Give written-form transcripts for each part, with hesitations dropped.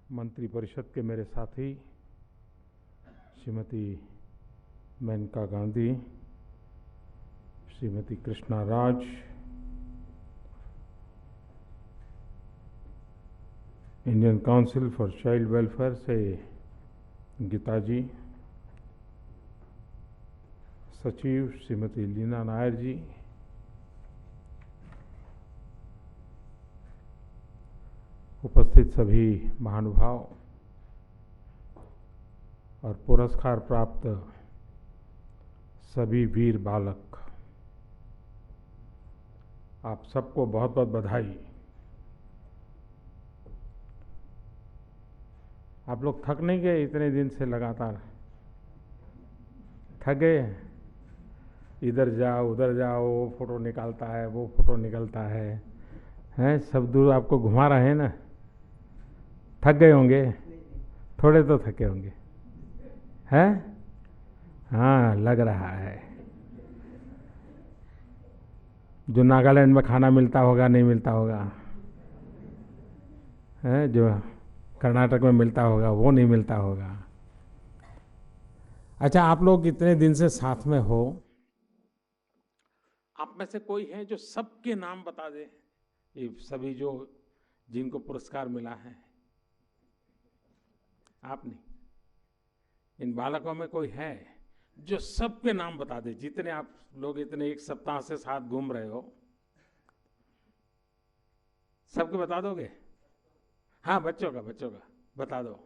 मंत्रिपरिषद के मेरे साथी Shrimati Menaka Gandhi, Shrimati Krishna Raj, Indian council for child welfare से गीता जी, सचिव श्रीमती लीना नायर जी, उपस्थित सभी महानुभाव और पुरस्कार प्राप्त सभी वीर बालक, आप सबको बहुत बहुत बधाई। आप लोग थक नहीं गए? इतने दिन से लगातार थक गए? इधर जाओ उधर जाओ, वो फोटो निकालता है, वो फोटो निकलता है, हैं? सब दूर आपको घुमा रहे हैं ना। थक गए होंगे, थोड़े तो थके होंगे, हैं? हाँ, लग रहा है। जो नागालैंड में खाना मिलता होगा, नहीं मिलता होगा, हैं? जो कर्नाटक में मिलता होगा, वो नहीं मिलता होगा। अच्छा, आप लोग इतने दिन से साथ में हो, आप में से कोई है जो सबके नाम बता दे? ये सभी जो जिनको पुरस्कार मिला है, आप नहीं। इन बालकों में कोई है जो सबके नाम बता दे? जितने आप लोग इतने एक सप्ताह से साथ घूम रहे हो, सबके बता दोगे? हाँ, बच्चों का बता दो।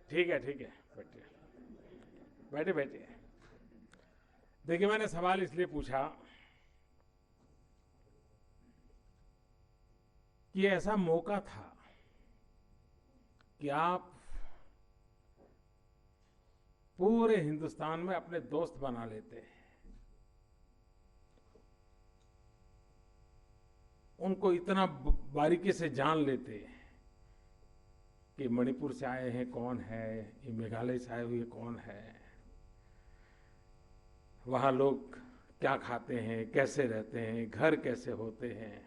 ठीक है बैठिए बैठिए बैठिए। देखिए, मैंने सवाल इसलिए पूछा कि ऐसा मौका था कि आप पूरे हिंदुस्तान में अपने दोस्त बना लेते, उनको इतना बारीकी से जान लेते कि मणिपुर से आए हैं कौन है, ये मेघालय से आए हुए कौन है, वहाँ लोग क्या खाते हैं, कैसे रहते हैं, घर कैसे होते हैं।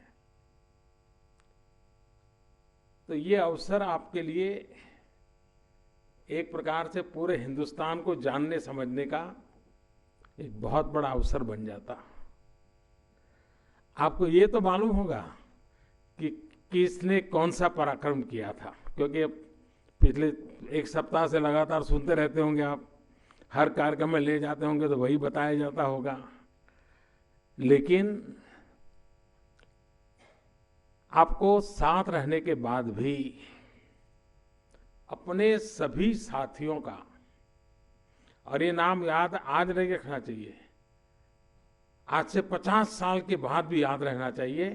तो ये अवसर आपके लिए एक प्रकार से पूरे हिंदुस्तान को जानने समझने का एक बहुत बड़ा अवसर बन जाता। आपको ये तो मालूम होगा कि किसने कौन सा पराक्रम किया था, क्योंकि पिछले एक सप्ताह से लगातार सुनते रहते होंगे आप, हर कार्यक्रम में ले जाते होंगे तो वही बताया जाता होगा। लेकिन आपको साथ रहने के बाद भी अपने सभी साथियों का, और ये नाम याद आज नहीं रखना चाहिए, आज से 50 साल के बाद भी याद रहना चाहिए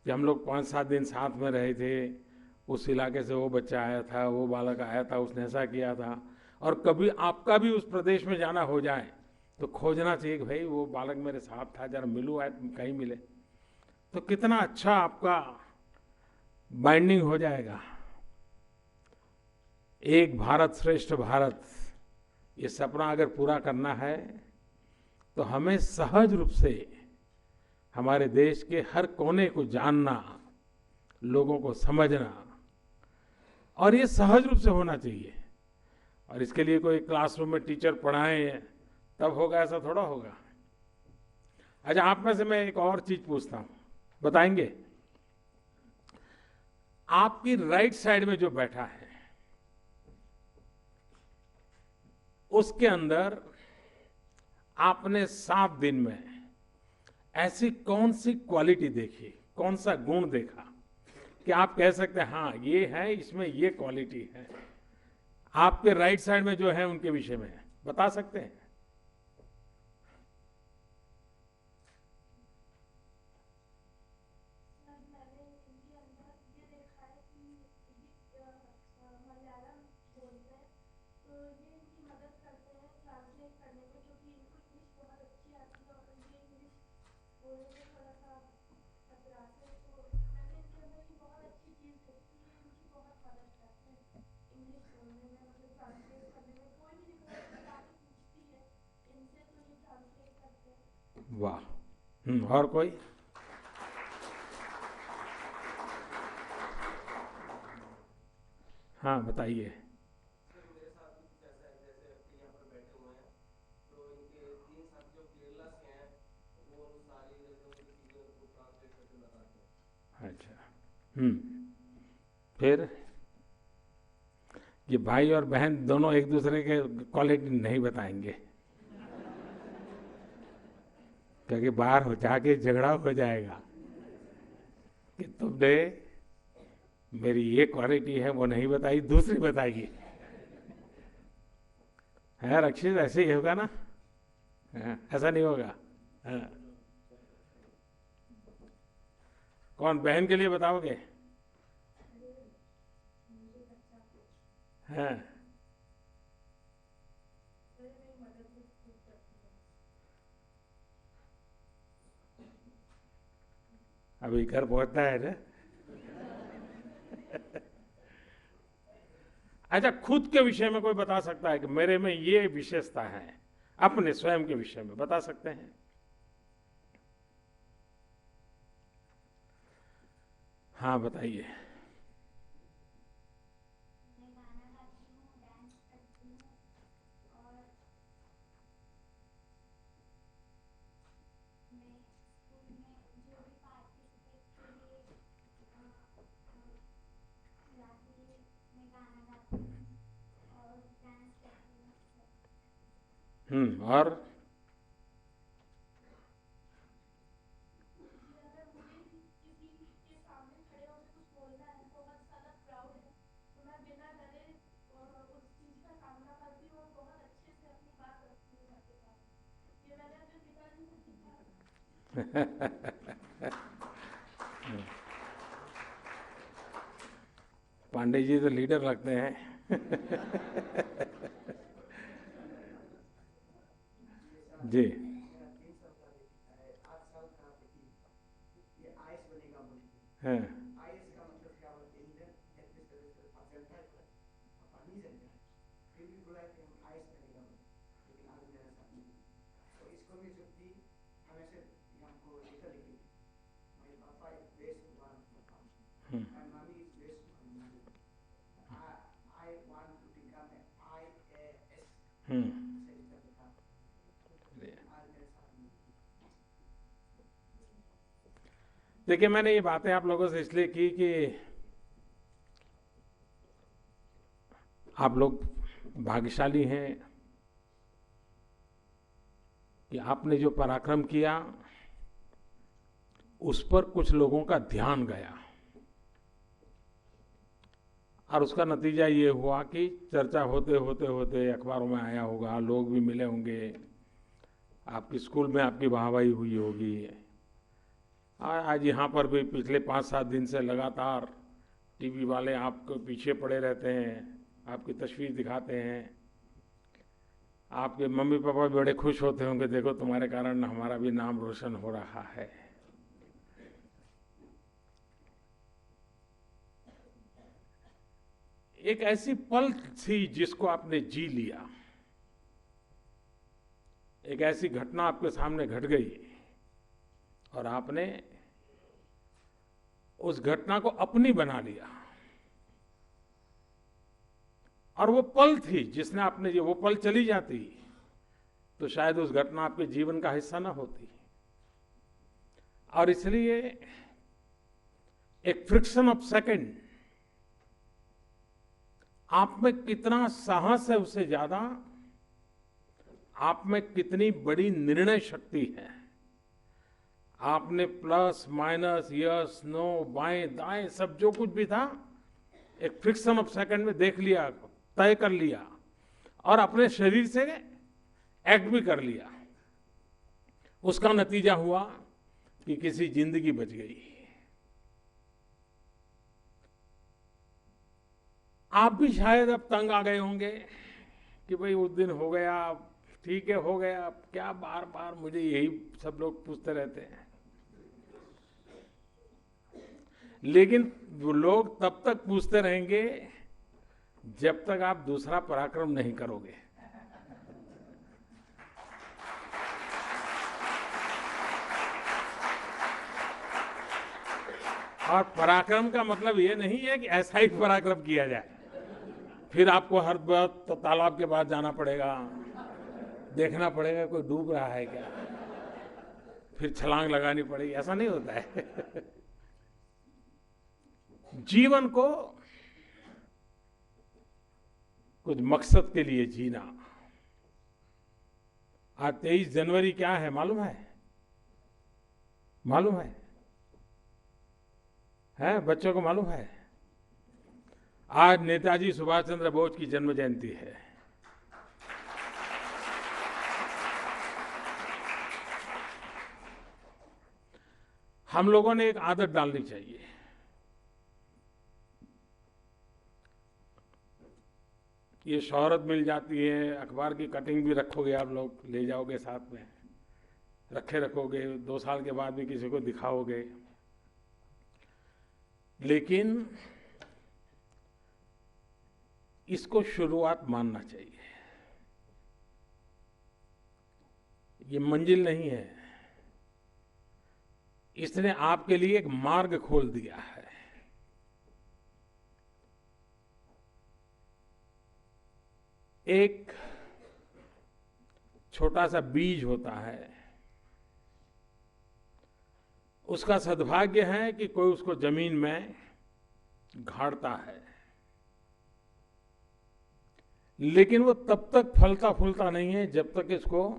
कि हम लोग 5-7 दिन साथ में रहे थे, उस इलाके से वो बच्चा आया था, वो बालक आया था, उसने ऐसा किया था। और कभी आपका भी उस प्रदेश में जाना हो जाए तो खोजना चाहिए कि भाई वो बालक मेरे साथ था, जरा मिलूँ, कहीं मिले तो कितना अच्छा आपका बाइंडिंग हो जाएगा। एक भारत श्रेष्ठ भारत, ये सपना अगर पूरा करना है तो हमें सहज रूप से हमारे देश के हर कोने को जानना, लोगों को समझना, और ये सहज रूप से होना चाहिए। और इसके लिए कोई क्लासरूम में टीचर पढ़ाए तब होगा, ऐसा थोड़ा होगा। अच्छा, आप में से मैं एक और चीज पूछता हूं, बताएंगे? आपकी राइट साइड में जो बैठा है, उसके अंदर आपने 7 दिन में ऐसी कौन सी क्वालिटी देखी, कौन सा गुण देखा कि आप कह सकते हैं हाँ ये है, इसमें ये क्वालिटी है? आपके राइट साइड में जो है उनके विषय में बता सकते हैं? वाह। और कोई? हाँ बताइए। सर मेरे साथ भी कुछ ऐसा है, जैसे अभी यहाँ पर बैठे हुए हैं तो इनके 3 साथी जो केरला से हैं वो उन सारी जैसे उनकी चीज़ों को ट्रांसलेट करके बताते हैं। अच्छा। फिर ये भाई और बहन दोनों एक दूसरे के क्वालिटी नहीं बताएंगे, क्योंकि बाहर हो जाके झगड़ा हो जाएगा कि तुमने मेरी ये क्वालिटी है वो नहीं बताई, दूसरी बताइए। है रक्षित, ऐसे ही होगा ना? ऐसा नहीं होगा? हाँ। कौन बहन के लिए बताओगे? हाँ। अभी घर पहुंचना है ना? अच्छा, खुद के विषय में कोई बता सकता है कि मेरे में ये विशेषता है? अपने स्वयं के विषय में बता सकते हैं? हाँ बताइए। और पांडे जी तो लीडर लगते हैं। जी। मेरा 3 साल का बेटी है, 8 साल का बेटी, ये आईएएस बनेगा बोल के। हाँ। आईएएस का मतलब क्या बोलते हैं इधर एडमिनिस्ट्रेटिव जनता है पानी जनता है, फिर भी बोला कि हम आईएएस बनेगा बोल, लेकिन आज मेरा साथ नहीं। तो इसको भी छुट्टी हमेशा हमको लेकर लिखी, मेरे papa is best one papa, my mummy is best one mummy, I want to become a IAS, ऐसे लिखा था। आज मेरे साथ नहीं। देखिए, मैंने ये बातें आप लोगों से इसलिए की कि आप लोग भाग्यशाली हैं कि आपने जो पराक्रम किया उस पर कुछ लोगों का ध्यान गया, और उसका नतीजा ये हुआ कि चर्चा होते होते होते अखबारों में आया होगा, लोग भी मिले होंगे, आपकी स्कूल में आपकी वाहवाही हुई होगी। आज यहाँ पर भी पिछले 5-7 दिन से लगातार टीवी वाले आपके पीछे पड़े रहते हैं, आपकी तस्वीर दिखाते हैं। आपके मम्मी पापा भी बड़े खुश होते होंगे, देखो तुम्हारे कारण हमारा भी नाम रोशन हो रहा है। एक ऐसी पल थी जिसको आपने जी लिया, एक ऐसी घटना आपके सामने घट गई और आपने उस घटना को अपनी बना लिया, और वो पल थी जिसने आपने, ये वो पल चली जाती तो शायद उस घटना आपके जीवन का हिस्सा ना होती। और इसलिए एक फ्रिक्शन ऑफ सेकंड आप में कितना साहस है, उससे ज्यादा आप में कितनी बड़ी निर्णय शक्ति है। आपने प्लस माइनस यस नो बाएं दाएं सब जो कुछ भी था एक फ्रिक्शन ऑफ सेकंड में देख लिया, तय कर लिया, और अपने शरीर से एक्ट भी कर लिया। उसका नतीजा हुआ कि किसी जिंदगी बच गई। आप भी शायद अब तंग आ गए होंगे कि भाई उस दिन हो गया, ठीक है हो गया, क्या बार बार मुझे यही सब लोग पूछते रहते हैं। लेकिन वो लोग तब तक पूछते रहेंगे जब तक आप दूसरा पराक्रम नहीं करोगे। और पराक्रम का मतलब ये नहीं है कि ऐसा ही पराक्रम किया जाए, फिर आपको हर वक्त तालाब के पास जाना पड़ेगा, देखना पड़ेगा कोई डूब रहा है क्या, फिर छलांग लगानी पड़ेगी, ऐसा नहीं होता है। जीवन को कुछ मकसद के लिए जीना। आज 23 जनवरी क्या है मालूम है? मालूम है? बच्चों को मालूम है? आज नेताजी सुभाष चंद्र बोस की जन्म जयंती है। हम लोगों ने एक आदत डालनी चाहिए। ये शोहरत मिल जाती है, अखबार की कटिंग भी रखोगे आप लोग, ले जाओगे साथ में, रखोगे, 2 साल के बाद भी किसी को दिखाओगे, लेकिन इसको शुरुआत मानना चाहिए। ये मंजिल नहीं है, इसने आपके लिए एक मार्ग खोल दिया है। एक छोटा सा बीज होता है, उसका सद्भाग्य है कि कोई उसको जमीन में गाड़ता है, लेकिन वो तब तक फलता फूलता नहीं है जब तक इसको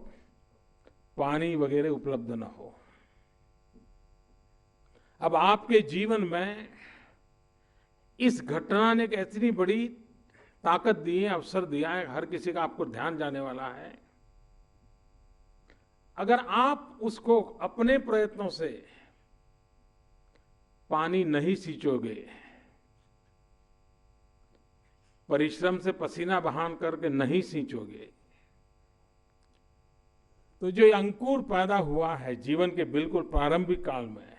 पानी वगैरह उपलब्ध न हो। अब आपके जीवन में इस घटना ने एक इतनी बड़ी ताकत दी है, अवसर दिया है, हर किसी का आपको ध्यान जाने वाला है। अगर आप उसको अपने प्रयत्नों से पानी नहीं सींचोगे, परिश्रम से पसीना बहान करके नहीं सींचोगे, तो जो अंकुर पैदा हुआ है जीवन के बिल्कुल प्रारंभिक काल में,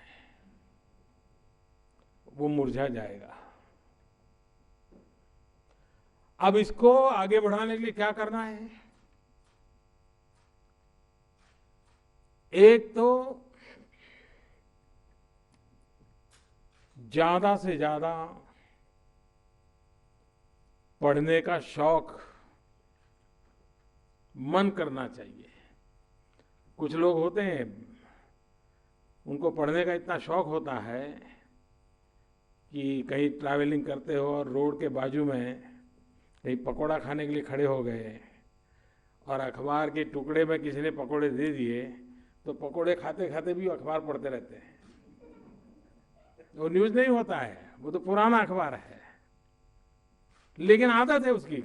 वो मुरझा जाएगा। अब इसको आगे बढ़ाने के लिए क्या करना है? एक तो ज्यादा से ज्यादा पढ़ने का शौक मन करना चाहिए। कुछ लोग होते हैं, उनको पढ़ने का इतना शौक होता है कि कहीं ट्रैवलिंग करते हो और रोड के बाजू में कहीं पकोड़ा खाने के लिए खड़े हो गए और अखबार के टुकड़े में किसी ने पकोड़े दे दिए, तो पकोड़े खाते खाते भी अखबार पढ़ते रहते हैं। वो न्यूज़ नहीं होता है, वो तो पुराना अखबार है, लेकिन आदत है उसकी,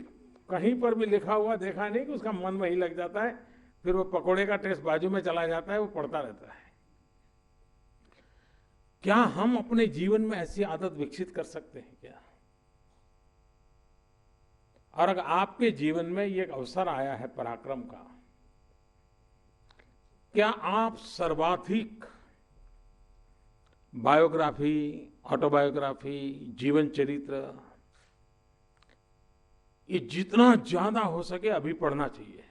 कहीं पर भी लिखा हुआ देखा नहीं कि उसका मन वहीं लग जाता है, फिर वो पकोड़े का टेस्ट बाजू में चला जाता है, वो पढ़ता रहता है। क्या हम अपने जीवन में ऐसी आदत विकसित कर सकते हैं क्या? और अगर आपके जीवन में ये एक अवसर आया है पराक्रम का, क्या आप सर्वाधिक बायोग्राफी, ऑटोबायोग्राफी, जीवन चरित्र, ये जितना ज्यादा हो सके अभी पढ़ना चाहिए।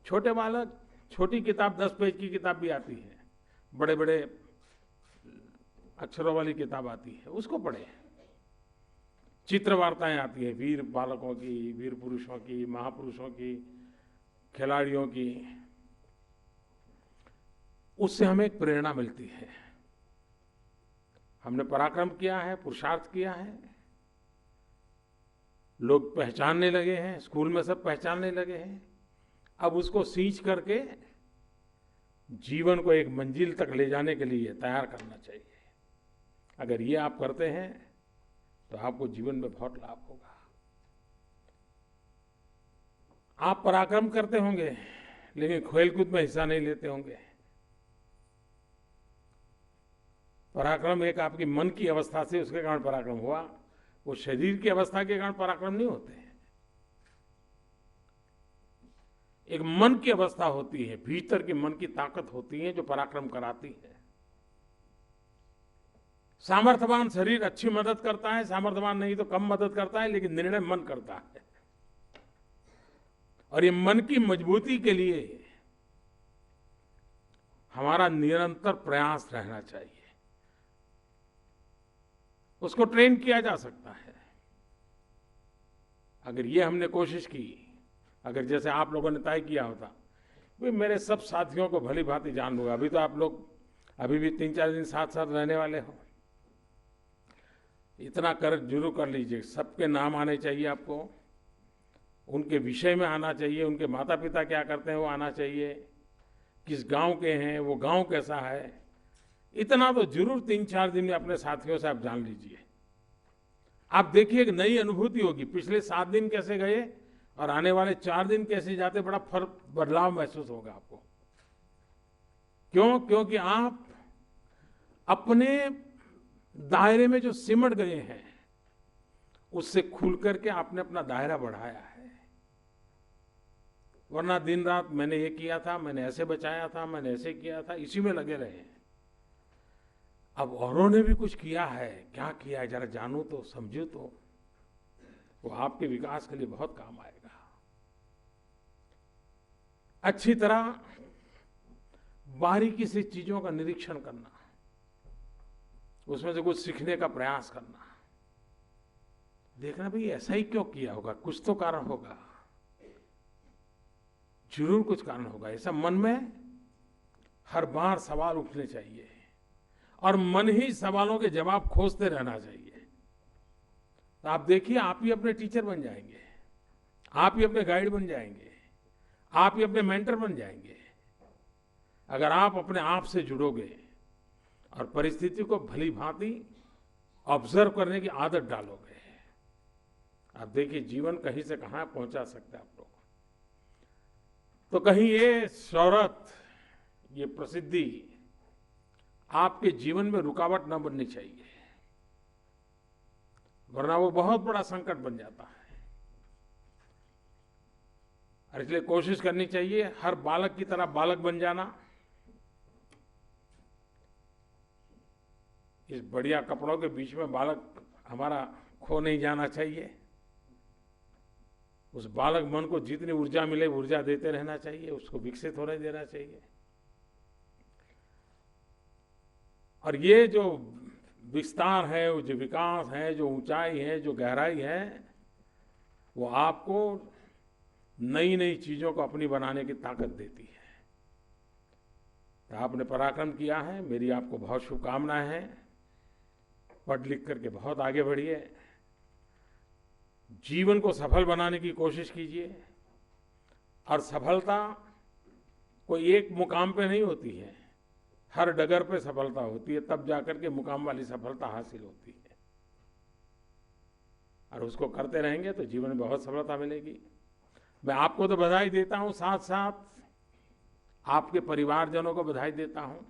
छोटे बालक, छोटी किताब 10 पेज की किताब भी आती है, बड़े बड़े अक्षरों वाली किताब आती है, उसको पढ़े। चित्र वार्ताएं आती है वीर बालकों की, वीर पुरुषों की, महापुरुषों की, खिलाड़ियों की, उससे हमें एक प्रेरणा मिलती है। हमने पराक्रम किया है, पुरुषार्थ किया है, लोग पहचानने लगे हैं, स्कूल में सब पहचानने लगे हैं। अब उसको सींच करके जीवन को एक मंजिल तक ले जाने के लिए तैयार करना चाहिए। अगर ये आप करते हैं तो आपको जीवन में बहुत लाभ होगा। आप पराक्रम करते होंगे लेकिन खेलकूद में हिस्सा नहीं लेते होंगे। पराक्रम एक आपकी मन की अवस्था से उसके कारण पराक्रम हुआ, वो शरीर की अवस्था के कारण पराक्रम नहीं होते। एक मन की अवस्था होती है, भीतर की मन की ताकत होती है जो पराक्रम कराती है। सामर्थ्यवान शरीर अच्छी मदद करता है, सामर्थ्यवान नहीं तो कम मदद करता है, लेकिन निर्णय मन करता है। और ये मन की मजबूती के लिए हमारा निरंतर प्रयास रहना चाहिए। उसको ट्रेन किया जा सकता है। अगर ये हमने कोशिश की, अगर जैसे आप लोगों ने तय किया होता, भाई मेरे सब साथियों को भली भांति जान लूंगा, अभी तो आप लोग अभी भी 3-4 दिन साथ साथ रहने वाले हो, इतना कर जरूर कर लीजिए। सबके नाम आने चाहिए आपको, उनके विषय में आना चाहिए, उनके माता पिता क्या करते हैं वो आना चाहिए, किस गांव के हैं, वो गांव कैसा है, इतना तो जरूर 3-4 दिन में अपने साथियों से आप जान लीजिए। आप देखिए एक नई अनुभूति होगी, पिछले 7 दिन कैसे गए और आने वाले 4 दिन कैसे जाते, बड़ा फर्क बदलाव महसूस होगा आपको। क्यों? क्योंकि आप अपने दायरे में जो सिमट गए हैं उससे खुल करके आपने अपना दायरा बढ़ाया है। वरना दिन रात मैंने ये किया था, मैंने ऐसे बचाया था, मैंने ऐसे किया था, इसी में लगे रहे। अब औरों ने भी कुछ किया है, क्या किया है जरा जानूं तो, समझूं तो, वो आपके विकास के लिए बहुत काम आएगा। अच्छी तरह बारीकी से चीजों का निरीक्षण करना, उसमें से कुछ सीखने का प्रयास करना, देखना भाई ऐसा ही क्यों किया होगा, कुछ तो कारण होगा, जरूर कुछ कारण होगा। ऐसा मन में हर बार सवाल उठने चाहिए और मन ही सवालों के जवाब खोजते रहना चाहिए। तो आप देखिए, आप ही अपने टीचर बन जाएंगे, आप ही अपने गाइड बन जाएंगे, आप ही अपने मेंटर बन जाएंगे, अगर आप अपने आप से जुड़ोगे और परिस्थिति को भली भांति ऑब्जर्व करने की आदत डालोगे। आप देखिए जीवन कहीं से कहां पहुंचा सकता है आप लोग। तो कहीं ये शोहरत, ये प्रसिद्धि आपके जीवन में रुकावट न बननी चाहिए, वरना वो बहुत बड़ा संकट बन जाता है। और इसलिए कोशिश करनी चाहिए हर बालक की तरह बालक बन जाना। इस बढ़िया कपड़ों के बीच में बालक हमारा खो नहीं जाना चाहिए। उस बालक मन को जितनी ऊर्जा मिले ऊर्जा देते रहना चाहिए, उसको विकसित होने देना चाहिए। और ये जो विस्तार है, वो जो विकास है, जो ऊंचाई है, जो गहराई है, वो आपको नई नई चीजों को अपनी बनाने की ताकत देती है। तो आपने पराक्रम किया है, मेरी आपको बहुत शुभकामनाएं हैं। पढ़ लिख करके बहुत आगे बढ़िए, जीवन को सफल बनाने की कोशिश कीजिए। और सफलता कोई एक मुकाम पे नहीं होती है, हर डगर पे सफलता होती है, तब जाकर के मुकाम वाली सफलता हासिल होती है। और उसको करते रहेंगे तो जीवन में बहुत सफलता मिलेगी। मैं आपको तो बधाई देता हूं, साथ साथ आपके परिवारजनों को बधाई देता हूं,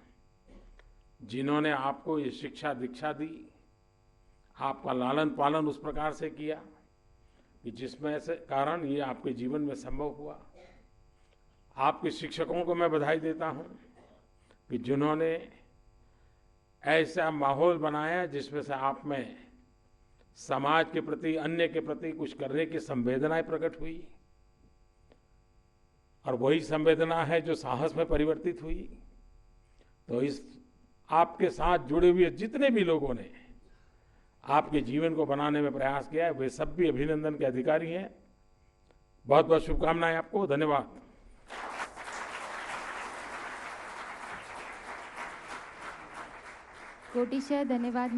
जिन्होंने आपको ये शिक्षा दीक्षा दी, आपका लालन पालन उस प्रकार से किया कि जिसमें से कारण ये आपके जीवन में संभव हुआ। आपके शिक्षकों को मैं बधाई देता हूं कि जिन्होंने ऐसा माहौल बनाया जिसमें से आप में समाज के प्रति, अन्य के प्रति कुछ करने की संवेदनाएं प्रकट हुई। और वही संवेदना है जो साहस में परिवर्तित हुई। तो इस आपके साथ जुड़े हुए जितने भी लोगों ने आपके जीवन को बनाने में प्रयास किया है, वे सब भी अभिनंदन के अधिकारी हैं। बहुत बहुत शुभकामनाएं आपको, धन्यवाद। कोटिशः धन्यवाद।